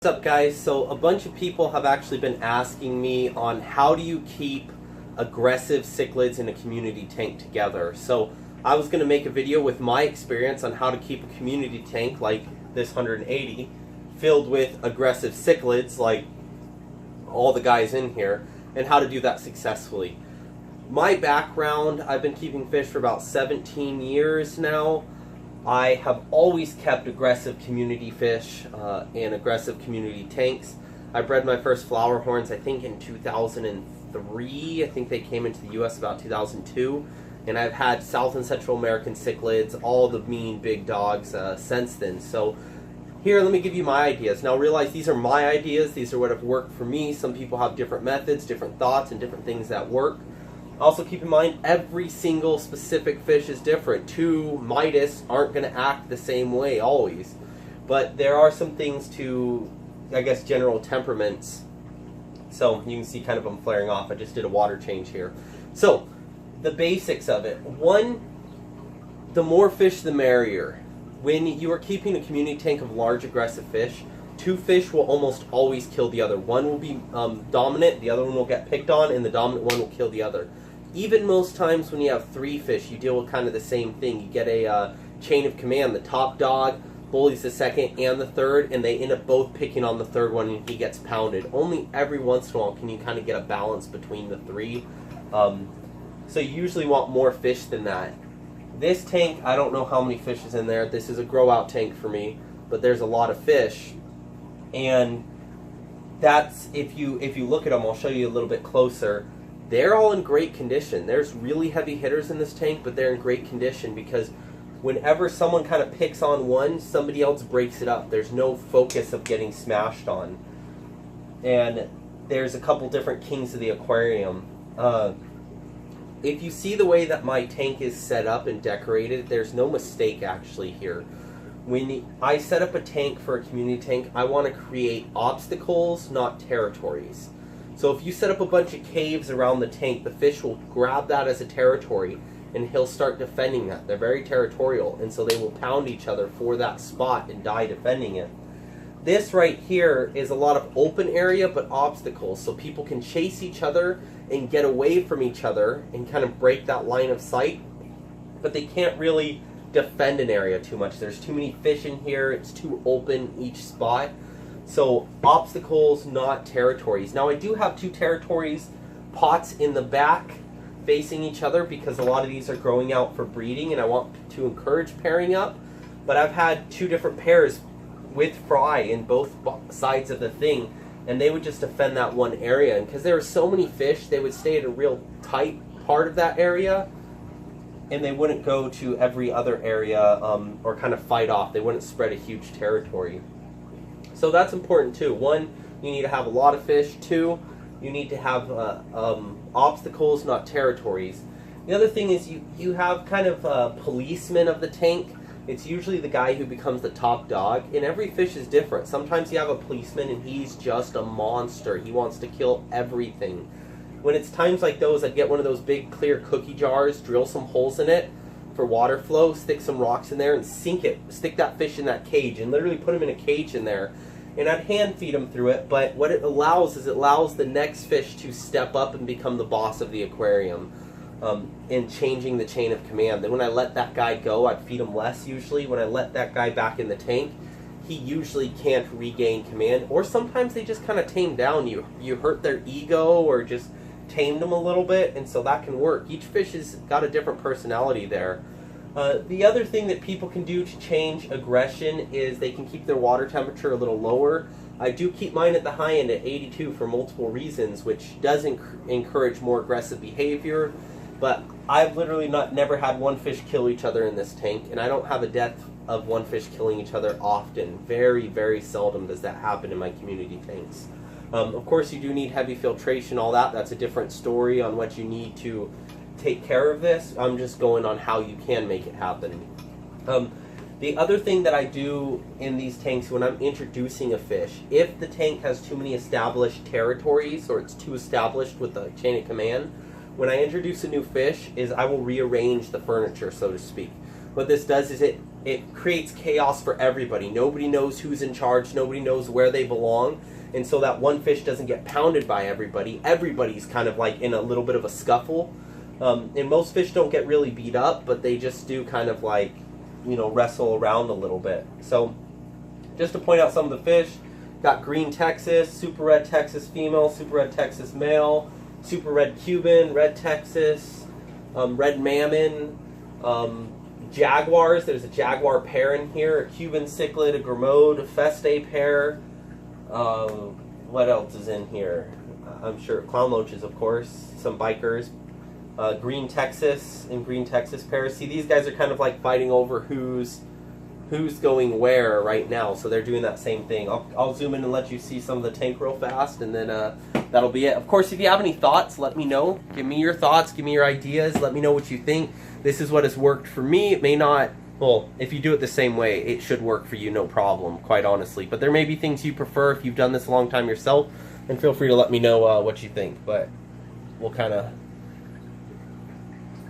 What's up, guys? So a bunch of people have actually been asking me on how do you keep aggressive cichlids in a community tank together. So I was going to make a video with my experience on how to keep a community tank like this 180 filled with aggressive cichlids like all the guys in here, and how to do that successfully. My background, I've been keeping fish for about 17 years now. I have always kept aggressive community fish in aggressive community tanks. I bred my first Flowerhorns, I think, in 2003. I think they came into the U.S. about 2002. And I've had South and Central American cichlids, all the mean big dogs since then. So here, let me give you my ideas. Now realize these are my ideas. These are what have worked for me. Some people have different methods, different thoughts, and different things that work. Also keep in mind, every single specific fish is different. Two Midas aren't going to act the same way always. But there are some things to, I guess, general temperaments. So you can see kind of them flaring off. I just did a water change here. So the basics of it. One, the more fish the merrier. When you are keeping a community tank of large aggressive fish, two fish will almost always kill the other. One will be dominant, the other one will get picked on, and the dominant one will kill the other. Even most times when you have three fish, you deal with kind of the same thing. You get a chain of command. The top dog bullies the second and the third, and they end up both picking on the third one, and he gets pounded. Only every once in a while can you kind of get a balance between the three. So you usually want more fish than that. This tank, I don't know how many fish is in there. This is a grow-out tank for me, but there's a lot of fish. And that's, if you look at them, I'll show you a little bit closer. They're all in great condition. There's really heavy hitters in this tank, but they're in great condition because whenever someone kind of picks on one, somebody else breaks it up. There's no focus of getting smashed on. And there's a couple different kings of the aquarium. If you see the way that my tank is set up and decorated, there's no mistake actually here. When I set up a tank for a community tank, I want to create obstacles, not territories. So if you set up a bunch of caves around the tank, the fish will grab that as a territory and he'll start defending that. They're very territorial, and so they will pound each other for that spot and die defending it. This right here is a lot of open area but obstacles, so people can chase each other and get away from each other and kind of break that line of sight, but they can't really defend an area too much. There's too many fish in here, it's too open each spot. So obstacles, not territories. Now I do have two territories pots in the back facing each other because a lot of these are growing out for breeding and I want to encourage pairing up. But I've had two different pairs with fry in both sides of the thing, and they would just defend that one area. And because there are so many fish, they would stay at a real tight part of that area, and they wouldn't go to every other area or kind of fight off. They wouldn't spread a huge territory. So that's important too. One, you need to have a lot of fish. Two, you need to have obstacles, not territories. The other thing is you have kind of a policeman of the tank. It's usually the guy who becomes the top dog, and every fish is different. Sometimes you have a policeman and he's just a monster. He wants to kill everything. When it's times like those, I'd get one of those big clear cookie jars, drill some holes in it for water flow, stick some rocks in there and sink it. Stick that fish in that cage and literally put him in a cage in there. And I'd hand feed him through it, but what it allows is it allows the next fish to step up and become the boss of the aquarium in changing the chain of command. Then when I let that guy go, I'd feed him less usually. When I let that guy back in the tank, he usually can't regain command, or sometimes they just kind of tame down. You hurt their ego or just tamed them a little bit, and so that can work. Each fish has got a different personality there. The other thing that people can do to change aggression is they can keep their water temperature a little lower. I do keep mine at the high end at 82 for multiple reasons, which does encourage more aggressive behavior. But I've literally never had one fish kill each other in this tank, and I don't have a death of one fish killing each other often. Very, very seldom does that happen in my community tanks. Of course, you do need heavy filtration, all that. That's a different story on what you need to take care of this. I'm just going on how you can make it happen. The other thing that I do in these tanks when I'm introducing a fish, if the tank has too many established territories or it's too established with the chain of command, when I introduce a new fish is I will rearrange the furniture, so to speak. what this does is it creates chaos for everybody. Nobody knows who's in charge. Nobody knows where they belong. And so that one fish doesn't get pounded by everybody. Everybody's kind of like in a little bit of a scuffle. And most fish don't get really beat up, but they just do kind of like, you know, wrestle around a little bit. So just to point out some of the fish, got green Texas, super red Texas female, super red Texas male, super red Cuban, red Texas, red Mammon, Jaguars. There's a Jaguar pair in here, a Cuban cichlid, a Grimode, a Festae pair. What else is in here? I'm sure clown loaches, of course, some Bichers, green Texas and green Texas pairs. See, these guys are kind of like fighting over who's going where right now, so they're doing that same thing. I'll zoom in and let you see some of the tank real fast, and then that'll be it. Of course, if you have any thoughts, let me know. Give me your thoughts, give me your ideas, let me know what you think. This is what has worked for me. It may not, well, if you do it the same way, it should work for you, no problem, quite honestly. But there may be things you prefer if you've done this a long time yourself, and feel free to let me know what you think. But we'll kind of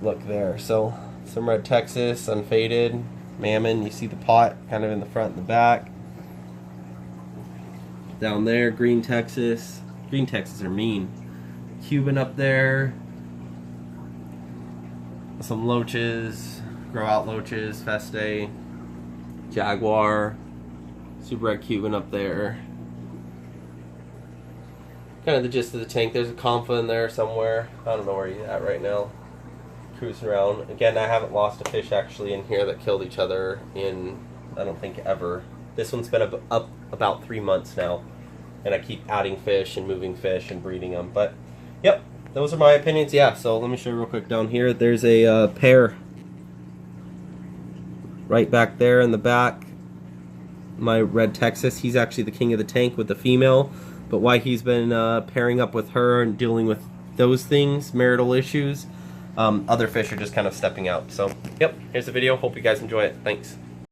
look there. So, some red Texas, unfaded. Mammon, you see the pot kind of in the front and the back. Down there, green Texas. Green Texas are mean. Cuban up there. Some loaches, growout loaches, Festae, Jaguar, super red Cuban up there. Kind of the gist of the tank. There's a Compa in there somewhere. I don't know where he's at right now. Cruising around. Again, I haven't lost a fish actually in here that killed each other in, I don't think, ever. This one's been up about 3 months now, and I keep adding fish and moving fish and breeding them. But yep, those are my opinions. Yeah, so let me show you real quick down here. There's a pair right back there in the back. My red Texas, he's actually the king of the tank with the female, but why he's been pairing up with her and dealing with those things, marital issues, other fish are just kind of stepping out. So, yep, here's the video. Hope you guys enjoy it. Thanks.